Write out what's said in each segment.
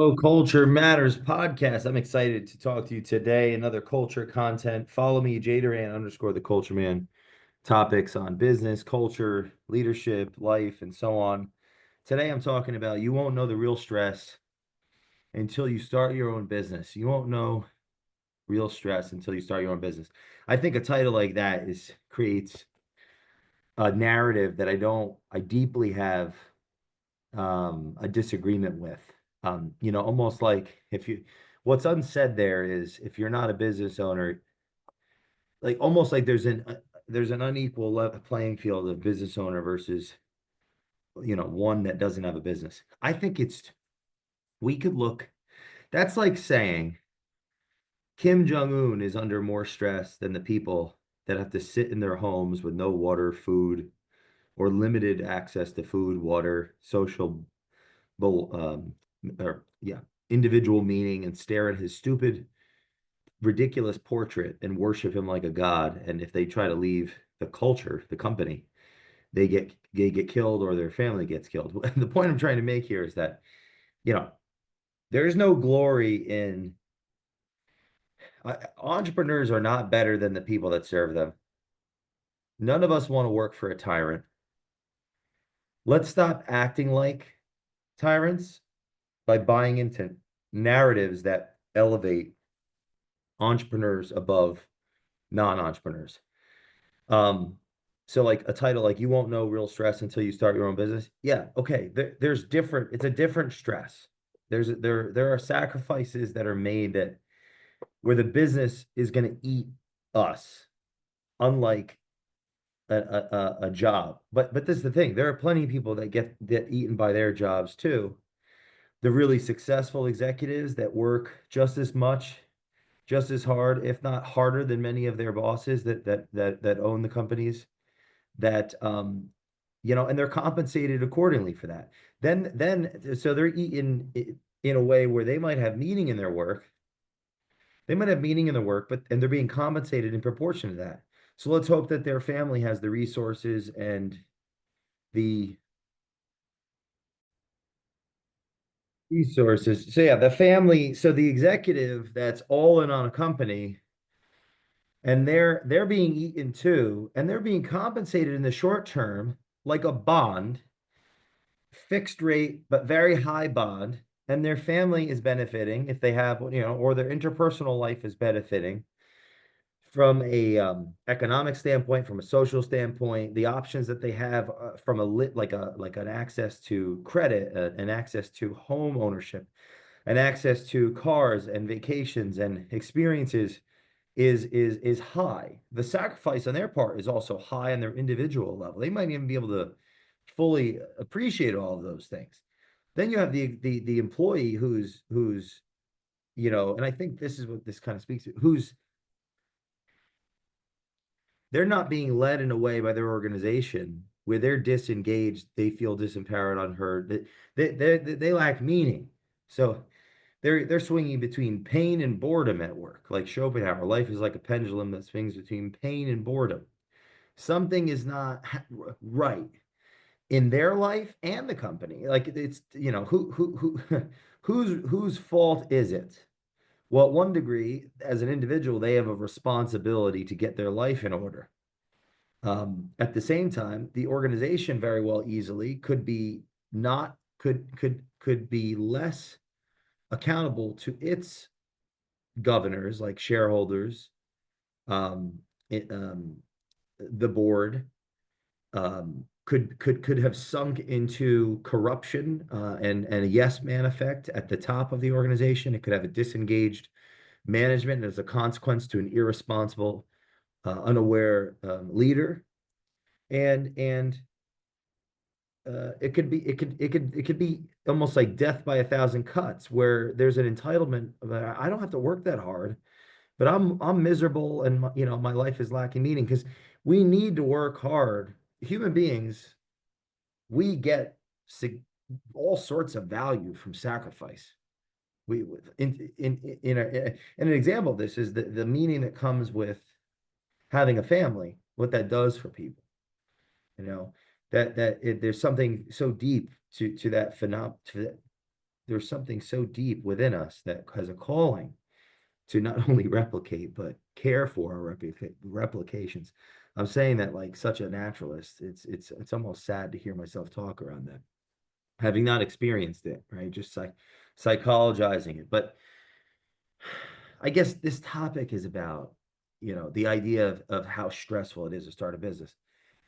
Oh, Culture Matters podcast. I'm excited to talk to you today. Another culture content. Follow me, Jay Doran underscore the culture man. Topics on business, culture, leadership, life, and so on. Today I'm talking about you won't know the real stress until you start your own business. You won't know real stress until you start your own business. I think a title like that is creates a narrative that I deeply have a disagreement with. Almost like what's unsaid there is if you're not a business owner, like almost like there's an unequal playing field of business owner versus one that doesn't have a business. I think we could look. That's like saying Kim Jong-un is under more stress than the people that have to sit in their homes with no water, food, or limited access to food, water, social um, or yeah, individual meaning and stare at his stupid, ridiculous portrait and worship him like a god. And if they try to leave the culture, the company, they get killed or their family gets killed. The point I'm trying to make here is that, you know, there's no glory in entrepreneurs are not better than the people that serve them. None of us want to work for a tyrant. Let's stop acting like tyrants by buying into narratives that elevate entrepreneurs above non-entrepreneurs. Um, so like a title like you won't know real stress until you start your own business. Yeah, okay. There's different, it's a different stress. There are sacrifices that are made that where the business is going to eat us, unlike a job. But this is the thing. There are plenty of people that get eaten by their jobs too. The really successful executives that work just as much, just as hard, if not harder than many of their bosses that own the companies that and they're compensated accordingly for that. Then so they're eaten in a way where they might have meaning in their work. They might have meaning in their work, but and they're being compensated in proportion to that. So let's hope that their family has the resources and the resources. So yeah, the family, so the executive that's all in on a company and they're being eaten too, and they're being compensated in the short term like a bond, fixed rate but very high bond, and their family is benefiting if they have, or their interpersonal life is benefiting from a economic standpoint, from a social standpoint, the options that they have from a lit like an access to credit, an access to home ownership, an access to cars and vacations and experiences is high. The sacrifice on their part is also high on their individual level. They might even be able to fully appreciate all of those things. Then you have the employee who's and I think this is what this kind of speaks to, who's they're not being led in a way by their organization where they're disengaged, they feel disempowered, unheard, they lack meaning. So they're swinging between pain and boredom at work, like Schopenhauer. Life is like a pendulum that swings between pain and boredom. Something is not right in their life and the company. Like it's who whose fault is it? Well, at one degree, as an individual, they have a responsibility to get their life in order. At the same time, the organization very well easily could be not could be less accountable to its governors, like shareholders, um, it, the board, could have sunk into corruption and a yes man effect at the top of the organization. It could have a disengaged management as a consequence to an irresponsible, unaware leader, and it could be almost like death by a thousand cuts, where there's an entitlement of, I don't have to work that hard, but I'm miserable and my life is lacking meaning because we need to work hard. Human beings, we get all sorts of value from sacrifice. We an example of this is the meaning that comes with having a family, what that does for people. You know, there's something so deep to that phenomenon, there's something so deep within us that has a calling to not only replicate but care for our replications. I'm saying that like such a naturalist. It's almost sad to hear myself talk around that, having not experienced it, right? Just psychologizing it. But I guess this topic is about, the idea of how stressful it is to start a business.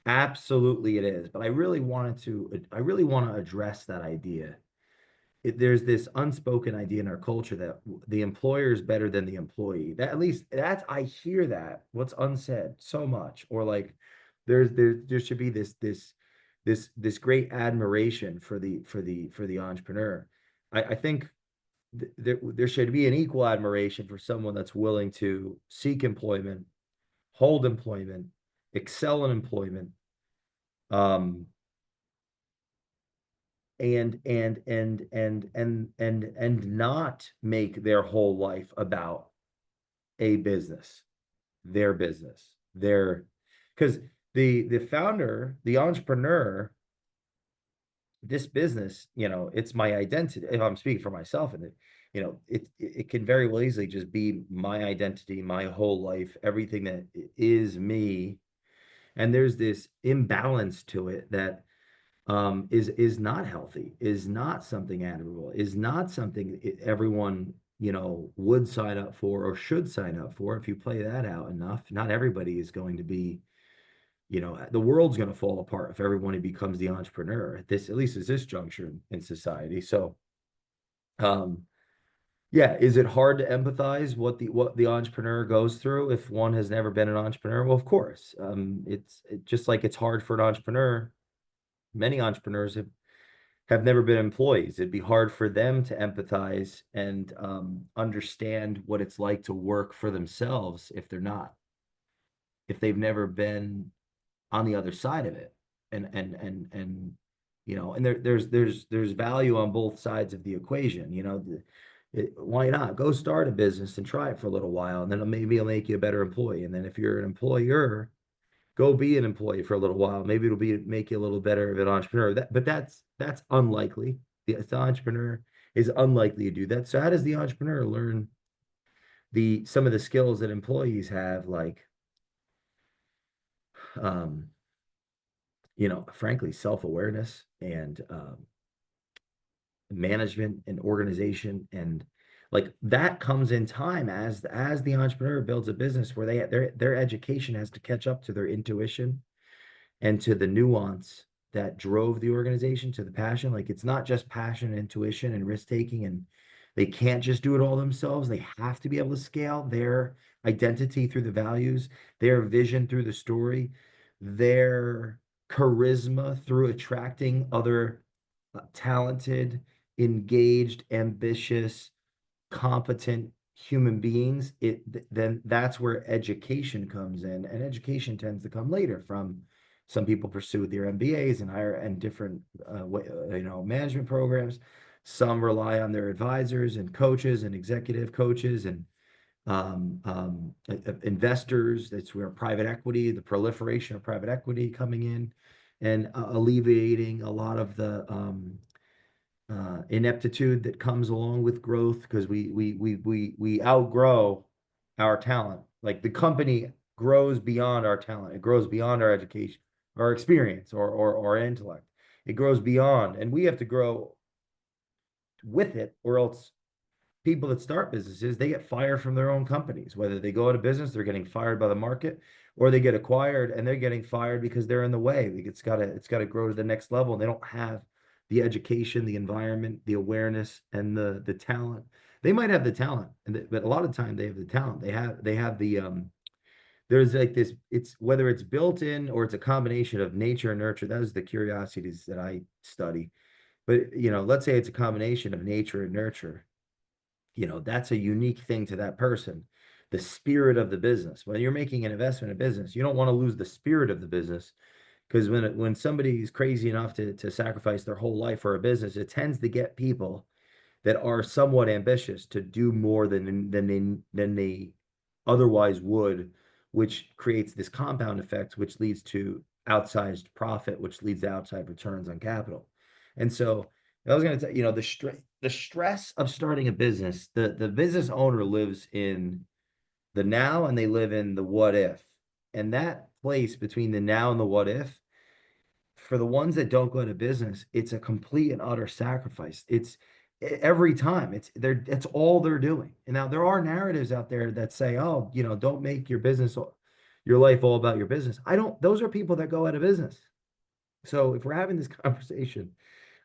Absolutely it is. But I really want to address that idea. There's this unspoken idea in our culture that the employer is better than the employee. That, at least that's, I hear that, what's unsaid so much. Or like there should be this great admiration for the entrepreneur. I think there should be an equal admiration for someone that's willing to seek employment, hold employment, excel in employment, um, and not make their whole life about a business, their business, their, because the founder, the entrepreneur, this business, it's my identity. If I'm speaking for myself, and it can very well easily just be my identity, my whole life, everything that is me. And there's this imbalance to it that is not healthy, is not something admirable, is not something everyone, would sign up for or should sign up for. If you play that out enough, not everybody is going to be, the world's going to fall apart if everyone who becomes the entrepreneur at least at this juncture in society. So, um, yeah, is it hard to empathize what the entrepreneur goes through if one has never been an entrepreneur? Well, of course. Just like it's hard for an entrepreneur. Many entrepreneurs have never been employees. It'd be hard for them to empathize and understand what it's like to work for themselves if they've never been on the other side of it. And and there's value on both sides of the equation. Why not go start a business and try it for a little while, and then maybe it'll make you a better employee. And then if you're an employer, go be an employee for a little while. Maybe it'll make you a little better of an entrepreneur. But that's unlikely. The entrepreneur is unlikely to do that. So how does the entrepreneur learn some of the skills that employees have, like um, frankly, self-awareness and management and organization, and like that comes in time as the entrepreneur builds a business where their education has to catch up to their intuition and to the nuance that drove the organization, to the passion. Like it's not just passion, intuition, and risk taking, and they can't just do it all themselves. They have to be able to scale their identity through the values, their vision through the story, their charisma through attracting other talented, engaged, ambitious, competent human beings. Then that's where education comes in, and education tends to come later. From some people pursue their MBAs and higher and different management programs. Some rely on their advisors and coaches and executive coaches and investors. That's where the proliferation of private equity coming in and alleviating a lot of the ineptitude that comes along with growth, because we outgrow our talent. Like the company grows beyond our talent, it grows beyond our education, our experience, or intellect. It grows beyond, and we have to grow with it, or else people that start businesses, they get fired from their own companies. Whether they go out of business, they're getting fired by the market, or they get acquired and they're getting fired because they're in the way. It's got to grow to the next level, and they don't have the education, the environment, the awareness, and the talent. They might have the talent, but a lot of time they have the talent. They have the there's like this, it's whether it's built in or it's a combination of nature and nurture. That is the curiosities that I study. But let's say it's a combination of nature and nurture. That's a unique thing to that person. The spirit of the business. When you're making an investment in business, you don't want to lose the spirit of the business, because when somebody's crazy enough to sacrifice their whole life for a business, it tends to get people that are somewhat ambitious to do more than they otherwise would, which creates this compound effect, which leads to outsized profit, which leads to outside returns on capital. And so I was going to tell you know the stress of starting a business. The business owner lives in the now and they live in the what if, and that place between the now and the what if, for the ones that don't go into business, it's a complete and utter sacrifice. It's every time it's all they're doing. And now there are narratives out there that say, oh, don't make your life all about your business. I don't, those are people that go out of business. So if we're having this conversation,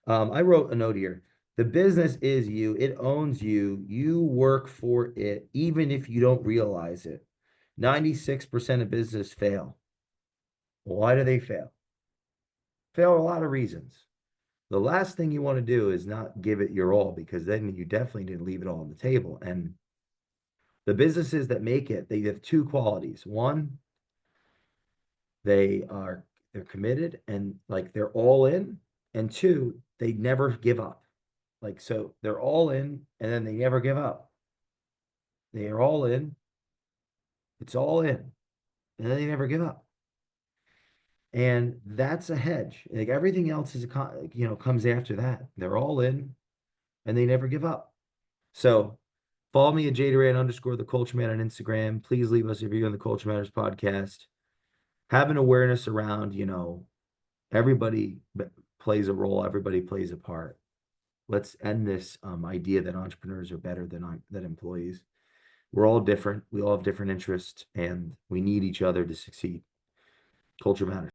I wrote a note here. The business is you, it owns you, you work for it, even if you don't realize it. 96% of business fail. Why do they fail? Fail a lot of reasons. The last thing you want to do is not give it your all, because then you definitely didn't leave it all on the table. And the businesses that make it, they have two qualities. One, they're committed and like they're all in. And two, they never give up. Like, so they're all in and then they never give up. They are all in. It's all in. And then they never give up. And that's a hedge. Like everything else comes after that. They're all in and they never give up. So follow me at Jay Doran _ the Culture Man on Instagram. Please leave us a review on the Culture Matters podcast. Have an awareness around, everybody plays a role, everybody plays a part. Let's end this idea that entrepreneurs are better than employees. We're all different. We all have different interests, and we need each other to succeed. Culture matters.